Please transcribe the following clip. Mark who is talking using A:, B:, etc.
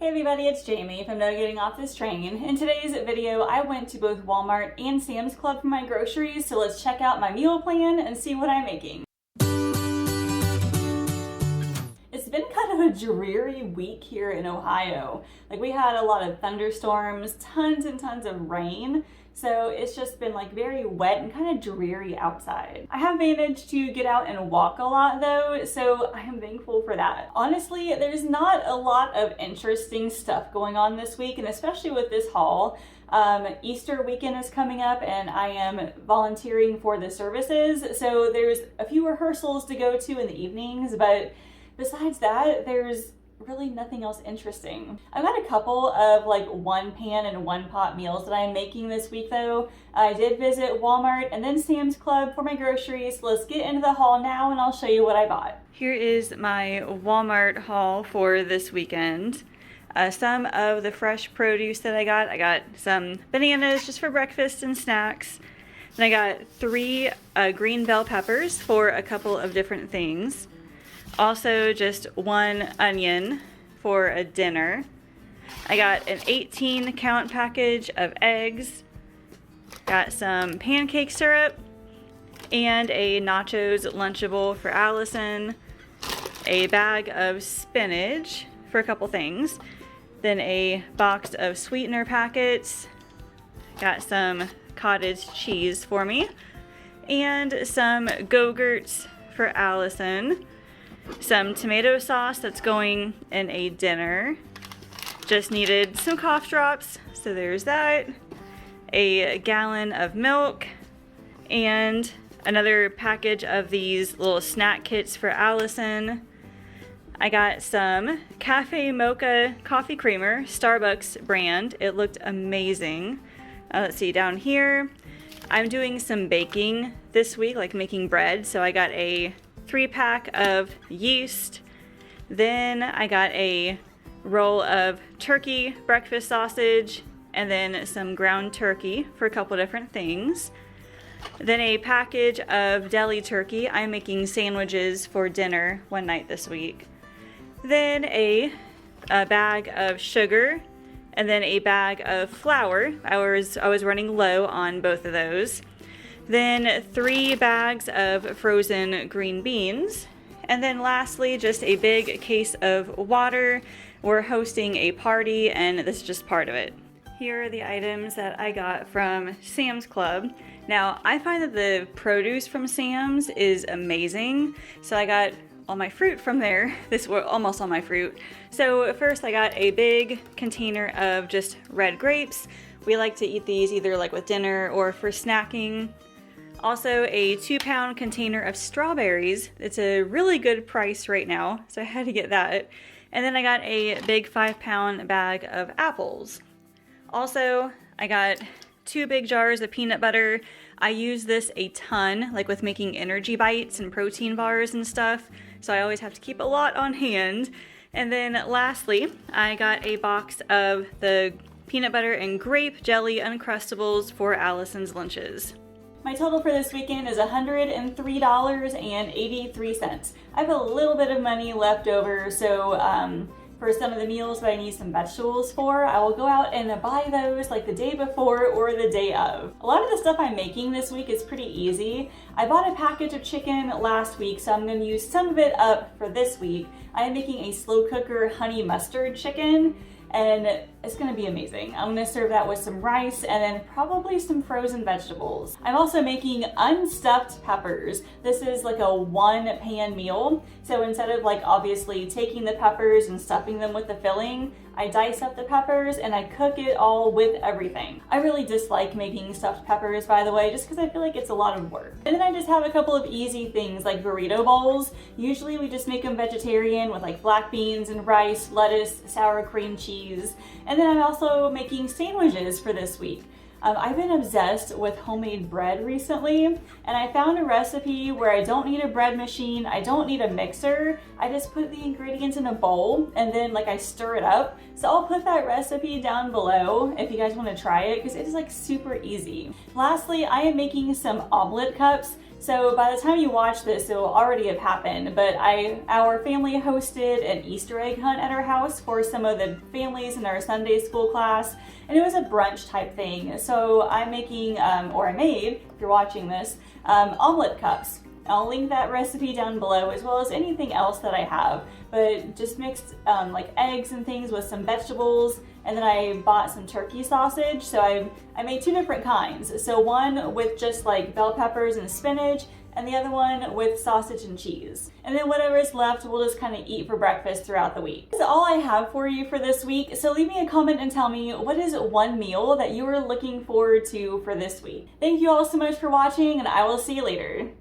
A: Hey everybody, it's Jamie from No Getting Off This Train. In today's video, I went to both Walmart and Sam's Club for my groceries, so let's check out my meal plan and see what I'm making. It's been kind of a dreary week here in Ohio. We had a lot of thunderstorms, tons and tons of rain, so it's just been very wet and kind of dreary outside. I have managed to get out and walk a lot though, so I am thankful for that. Honestly, there's not a lot of interesting stuff going on this week, and especially with this haul. Easter weekend is coming up and I am volunteering for the services, so there's a few rehearsals to go to in the evenings, but besides that, there's really nothing else interesting. I've got a couple of one pan and one pot meals that I'm making this week though. I did visit Walmart and then Sam's Club for my groceries. So let's get into the haul now and I'll show you what I bought. Here is my Walmart haul for this weekend. Some of the fresh produce that I got some bananas just for breakfast and snacks. Then I got 3 green bell peppers for a couple of different things. Also just 1 onion for a dinner. I got an 18 count package of eggs. Got some pancake syrup and a nachos Lunchable for Allison. A bag of spinach for a couple things. Then a box of sweetener packets. Got some cottage cheese for me. And some Go-Gurts for Allison. Some tomato sauce that's going in a dinner. Just needed some cough drops, so there's that. A gallon of milk and another package of these little snack kits for Allison. I got some Cafe Mocha coffee creamer, Starbucks brand. It looked amazing. Let's see, down here, I'm doing some baking this week, making bread, so I got a 3-pack of yeast. Then I got a roll of turkey breakfast sausage and then some ground turkey for a couple different things. Then a package of deli turkey. I'm making sandwiches for dinner one night this week. Then a bag of sugar and then a bag of flour. I was running low on both of those. Then 3 bags of frozen green beans. And then lastly, just a big case of water. We're hosting a party and this is just part of it. Here are the items that I got from Sam's Club. Now, I find that the produce from Sam's is amazing. So I got all my fruit from there. Almost all my fruit. So first I got a big container of just red grapes. We like to eat these either with dinner or for snacking. Also a 2-pound container of strawberries. It's a really good price right now, so I had to get that. And then I got a big 5-pound bag of apples. Also, I got 2 big jars of peanut butter. I use this a ton, with making energy bites and protein bars and stuff, so I always have to keep a lot on hand. And then lastly, I got a box of the peanut butter and grape jelly Uncrustables for Allison's lunches. My total for this weekend is $103.83. I have a little bit of money left over, so for some of the meals that I need some vegetables for, I will go out and buy those the day before or the day of. A lot of the stuff I'm making this week is pretty easy. I bought a package of chicken last week, so I'm going to use some of it up for this week. I am making a slow cooker honey mustard chicken, and it's gonna be amazing. I'm gonna serve that with some rice and then probably some frozen vegetables. I'm also making unstuffed peppers. This is a 1-pan meal. So instead of obviously taking the peppers and stuffing them with the filling, I dice up the peppers and I cook it all with everything. I really dislike making stuffed peppers, by the way, just because I feel like it's a lot of work. And then I just have a couple of easy things like burrito bowls. Usually we just make them vegetarian with black beans and rice, lettuce, sour cream cheese. And then I'm also making sandwiches for this week. I've been obsessed with homemade bread recently, and I found a recipe where I don't need a bread machine, I don't need a mixer, I just put the ingredients in a bowl and then I stir it up. So I'll put that recipe down below if you guys want to try it because it is super easy. Lastly, I am making some omelet cups. So by the time you watch this, it will already have happened, but our family hosted an Easter egg hunt at our house for some of the families in our Sunday school class, and it was a brunch type thing. So I'm making, or I made, if you're watching this, omelet cups. I'll link that recipe down below, as well as anything else that I have, but just mixed like eggs and things with some vegetables, and then I bought some turkey sausage. So I made two different kinds. So one with just like bell peppers and spinach, and the other one with sausage and cheese. And then whatever is left, we'll just kind of eat for breakfast throughout the week. That's all I have for you for this week. So leave me a comment and tell me, what is one meal that you are looking forward to for this week? Thank you all so much for watching, and I will see you later.